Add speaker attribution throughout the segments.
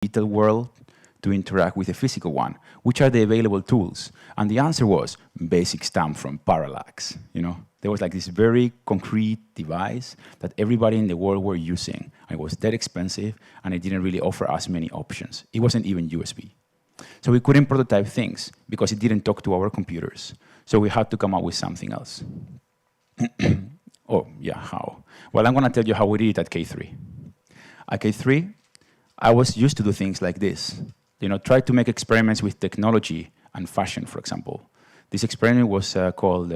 Speaker 1: digital world to interact with the physical one? Which are the available tools? And the answer was basic stamp from Parallax. There was like this very concrete device that everybody in the world were using. It was that expensive, and it didn't really offer us many options. It wasn't even USB. So we couldn't prototype things because it didn't talk to our computers. So we had to come up with something else. Oh, yeah, how? Well, I'm going to tell you how we did it at K3. At K3, I was used to do things like this. Try to make experiments with technology and fashion, for example. This experiment was called,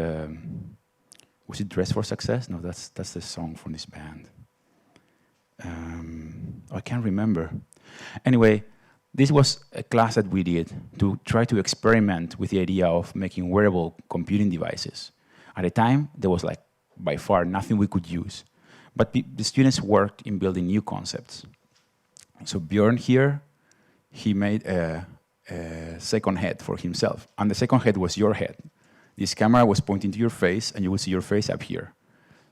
Speaker 1: was it Dress for Success? No, that's the song from this band. I can't remember. Anyway, this was a class that we did to try to experiment with the idea of making wearable computing devices. At the time, there was like, by far, nothing we could use. But the students worked in building new concepts. So Bjorn here, he made a second head for himself. And the second head was your head. This camera was pointing to your face, and you would see your face up here.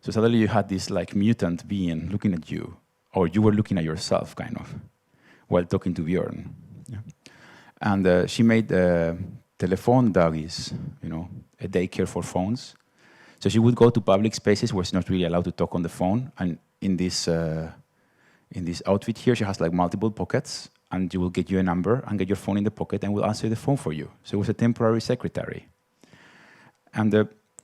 Speaker 1: So suddenly you had this like mutant being looking at you, or you were looking at yourself, kind of, while talking to Bjorn. Yeah. And she made telephone doggies, a daycare for phones. So she would go to public spaces where she's not really allowed to talk on the phone. And in this outfit here, she has like multiple pockets, and she will get you a number and get your phone in the pocket and will answer the phone for you. So it was a temporary secretary. And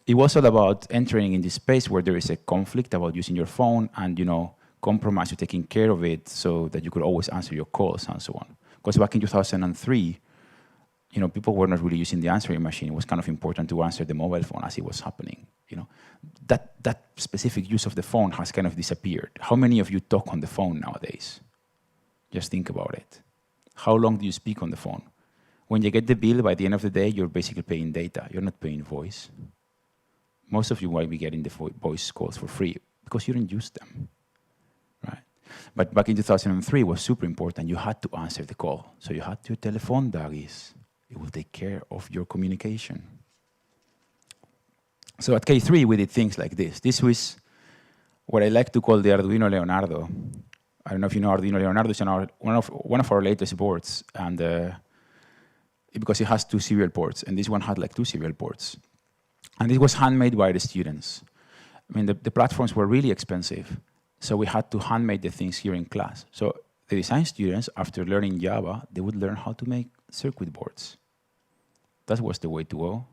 Speaker 1: it was all about entering in this space where there is a conflict about using your phone and, compromise to taking care of it so that you could always answer your calls and so on. Because back in 2003, people were not really using the answering machine. It was kind of important to answer the mobile phone as it was happening. That specific use of the phone has kind of disappeared. How many of you talk on the phone nowadays? Just think about it. How long do you speak on the phone? When you get the bill, by the end of the day, you're basically paying data. You're not paying voice. Most of you might be getting the voice calls for free because you didn't use them, right? But back in 2003, it was super important. You had to answer the call. So you had your telephone doggies. It will take care of your communication. So at K3, we did things like this. This was what I like to call the Arduino Leonardo. I don't know if you know Arduino Leonardo. It's one of our latest boards, and because it has 2 serial ports, and this one had like 2 serial ports. And this was handmade by the students. I mean, the platforms were really expensive, so we had to handmade the things here in class. So the design students, after learning Java, they would learn how to make circuit boards. That was the way to go.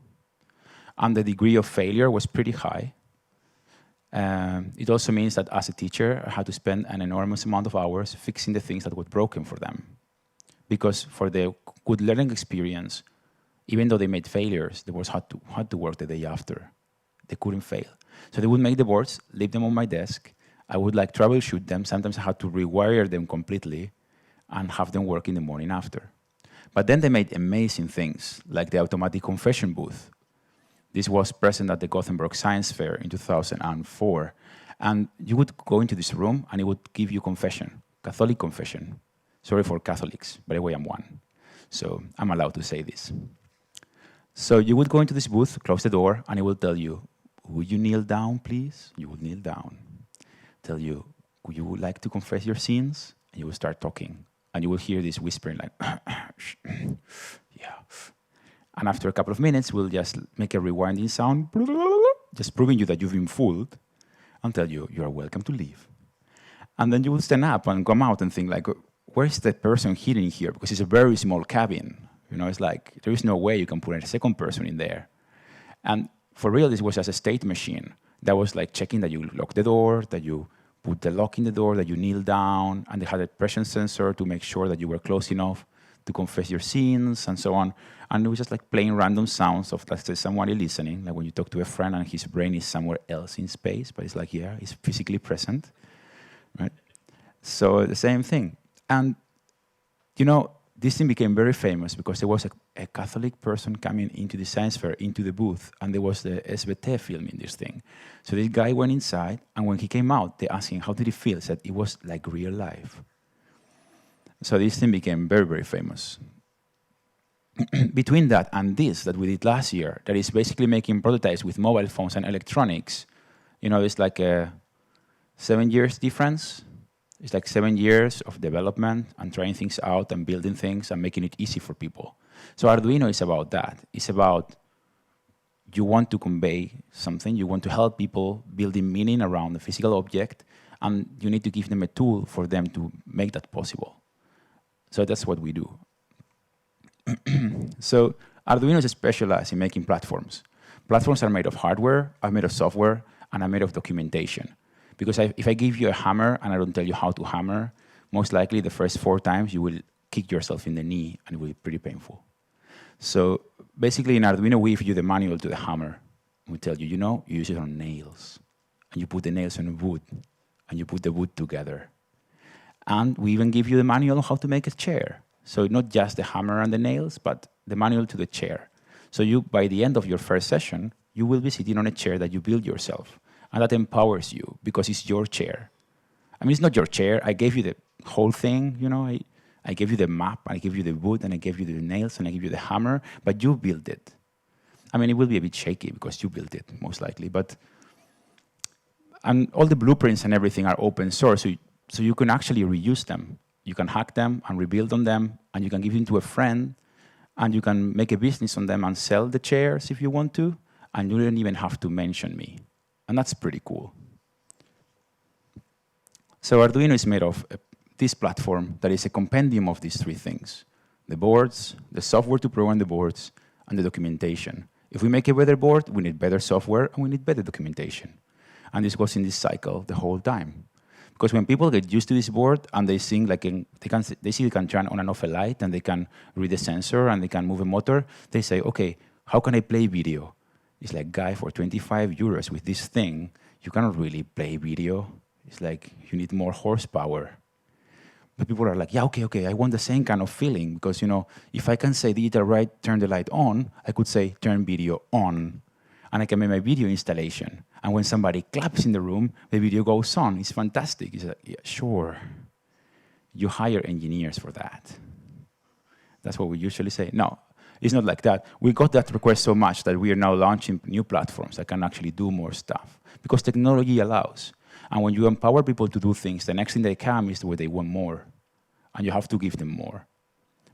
Speaker 1: And the degree of failure was pretty high. It also means that as a teacher, I had to spend an enormous amount of hours fixing the things that were broken for them. Because for the good learning experience, even though they made failures, they had to work the day after. They couldn't fail. So they would make the boards, leave them on my desk. I would like troubleshoot them. Sometimes I had to rewire them completely and have them work in the morning after. But then they made amazing things, like the automatic confession booth. This was present at the Gothenburg Science Fair in 2004. And you would go into this room, and it would give you confession, Catholic confession. Sorry for Catholics, by the way, I'm one. So I'm allowed to say this. So you would go into this booth, close the door, and it will tell you, would you kneel down, please? You would kneel down. Tell you, would you like to confess your sins? And you will start talking. And you will hear this whispering like, yeah. And after a couple of minutes, we'll just make a rewinding sound, just proving you that you've been fooled, and tell you, you are welcome to leave. And then you will stand up and come out and think like, where's the person hidden here? Because it's a very small cabin. It's like, there is no way you can put a second person in there. And for real, this was just a state machine that was like checking that you lock the door, that you put the lock in the door, that you kneel down, and they had a pressure sensor to make sure that you were close enough to confess your sins, and so on. And it was just like playing random sounds of, let's say, somebody listening, like when you talk to a friend and his brain is somewhere else in space, but it's like, yeah, he's physically present, right? So the same thing. And, this thing became very famous because there was a Catholic person coming into the science fair, into the booth, and there was the SVT filming this thing. So this guy went inside, and when he came out, they asked him, how did he feel? He said, it was like real life. So this thing became very, very famous. Between that and this that we did last year, that is basically making prototypes with mobile phones and electronics, it's like a 7 years difference. It's like 7 years of development and trying things out and building things and making it easy for people. So Arduino is about that. It's about you want to convey something, you want to help people building meaning around a physical object, and you need to give them a tool for them to make that possible. So that's what we do. So Arduino is specialized in making platforms. Platforms are made of hardware, are made of software, and are made of documentation. Because if I give you a hammer and I don't tell you how to hammer, most likely the first 4 times you will kick yourself in the knee and it will be pretty painful. So basically in Arduino, we give you the manual to the hammer. We tell you, you use it on nails. And you put the nails on wood. And you put the wood together. And we even give you the manual on how to make a chair. So not just the hammer and the nails, but the manual to the chair. So you, by the end of your first session, you will be sitting on a chair that you build yourself. And that empowers you because it's your chair. I mean, it's not your chair. I gave you the whole thing, I gave you the map, I gave you the wood, and I gave you the nails, and I gave you the hammer, but you built it. I mean, it will be a bit shaky because you built it, most likely. And all the blueprints and everything are open source, so you can actually reuse them. You can hack them and rebuild on them, and you can give them to a friend, and you can make a business on them and sell the chairs if you want to, and you don't even have to mention me. And that's pretty cool. So Arduino is made of this platform that is a compendium of these 3 things: the boards, the software to program the boards, and the documentation. If we make a better board, we need better software, and we need better documentation. And this goes in this cycle the whole time. Because when people get used to this board and they see they can turn on and off a light, and they can read a sensor, and they can move a motor, they say, okay, how can I play video? It's like, guy, for 25 euros with this thing, you cannot really play video. It's like, you need more horsepower. But people are like, yeah, okay, I want the same kind of feeling. Because, if I can say digital right, turn the light on, I could say turn video on. And I can make my video installation. And when somebody claps in the room, the video goes on. It's fantastic. It's like, yeah, sure. You hire engineers for that. That's what we usually say. No, it's not like that. We got that request so much that we are now launching new platforms that can actually do more stuff. Because technology allows. And when you empower people to do things, the next thing they come is where they want more. And you have to give them more.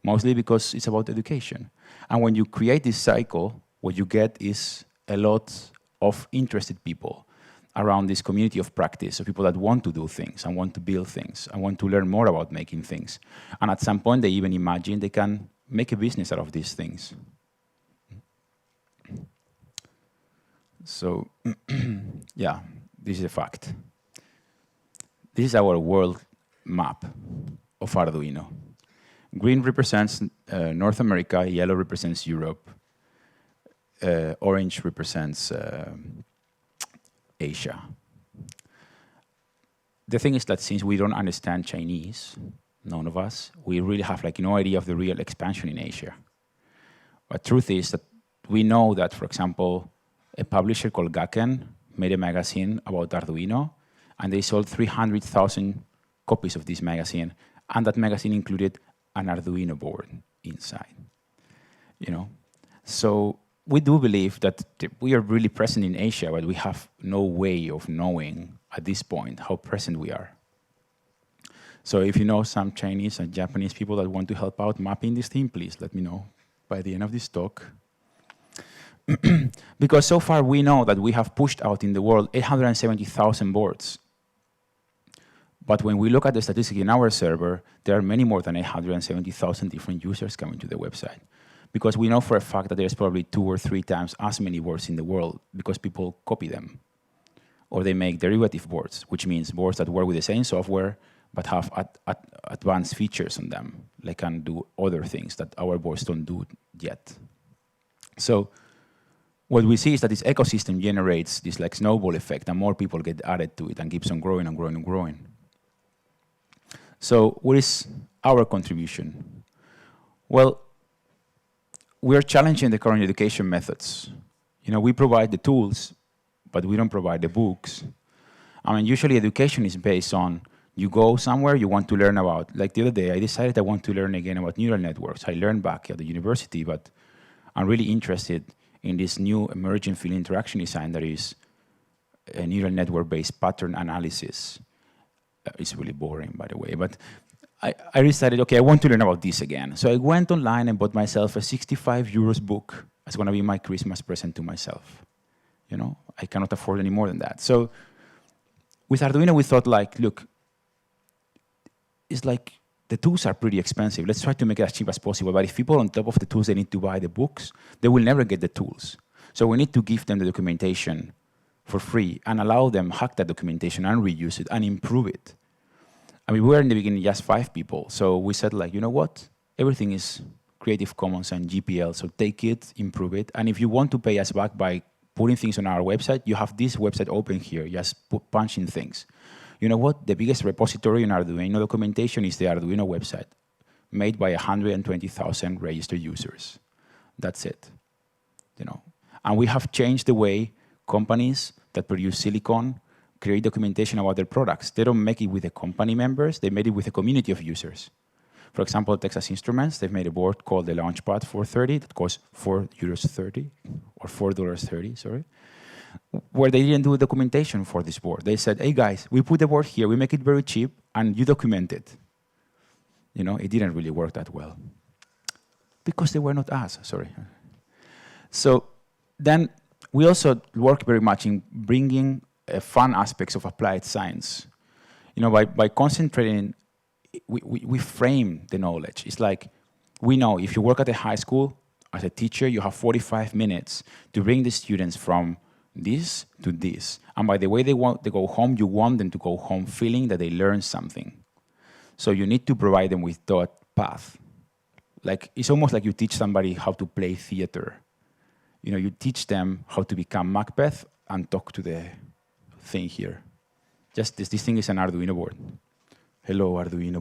Speaker 1: Mostly because it's about education. And when you create this cycle, what you get is a lot of interested people around this community of practice, of people that want to do things and want to build things and want to learn more about making things. And at some point, they even imagine they can make a business out of these things. So, yeah, this is a fact. This is our world map of Arduino. Green represents North America, yellow represents Europe, orange represents Asia. The thing is that since we don't understand Chinese, none of us, we really have no idea of the real expansion in Asia. But truth is that we know that, for example, a publisher called Gaken made a magazine about Arduino, and they sold 300,000 copies of this magazine, and that magazine included an Arduino board inside. So we do believe that we are really present in Asia, but we have no way of knowing at this point how present we are. So if you know some Chinese and Japanese people that want to help out mapping this thing, please let me know by the end of this talk. Because so far we know that we have pushed out in the world 870,000 boards. But when we look at the statistic in our server, there are many more than 870,000 different users coming to the website. Because we know for a fact that there's probably 2 or 3 times as many boards in the world because people copy them. Or they make derivative boards, which means boards that work with the same software but have advanced features on them. They can do other things that our boards don't do yet. So what we see is that this ecosystem generates this snowball effect, and more people get added to it and keeps on growing and growing and growing. So what is our contribution? Well, we are challenging the current education methods. We provide the tools, but we don't provide the books. I mean, usually education is based on you go somewhere, you want to learn about, like the other day, I decided I want to learn again about neural networks. I learned back at the university, but I'm really interested in this new emerging field interaction design that is a neural network-based pattern analysis. It's really boring, by the way. But I decided, okay, I want to learn about this again. So I went online and bought myself a 65 euros book. It's going to be my Christmas present to myself. You know, I cannot afford any more than that. So with Arduino, we thought like, look, it's like the tools are pretty expensive. Let's try to make it as cheap as possible. But if people on top of the tools, they need to buy the books, they will never get the tools. So we need to give them the documentation for free and allow them hack that documentation and reuse it and improve it. I mean, we were in the beginning just 5 people. So we said like, you know what? Everything is Creative Commons and GPL. So take it, improve it. And if you want to pay us back by putting things on our website, you have this website open here, just punch in things. You know what? The biggest repository in Arduino documentation is the Arduino website, made by 120,000 registered users. That's it. You know, and we have changed the way companies that produce silicon create documentation about their products. They don't make it with the company members; they made it with a community of users. For example, Texas Instruments, they've made a board called the Launchpad 430 that costs €4.30 or $4.30, sorry, where they didn't do documentation for this board. They said, hey guys, we put the board here, we make it very cheap, and you document it. You know, it didn't really work that well. Because they were not us, sorry. So then we also work very much in bringing fun aspects of applied science. You know, by concentrating, we frame the knowledge. It's like, we know if you work at a high school, as a teacher, you have 45 minutes to bring the students from this to this. And by the way they want to go home, you want them to go home feeling that they learned something. So you need to provide them with that path. Like, it's almost like you teach somebody how to play theater. You know, you teach them how to become Macbeth and talk to the thing here. Just this thing is an Arduino board. Hello, Arduino.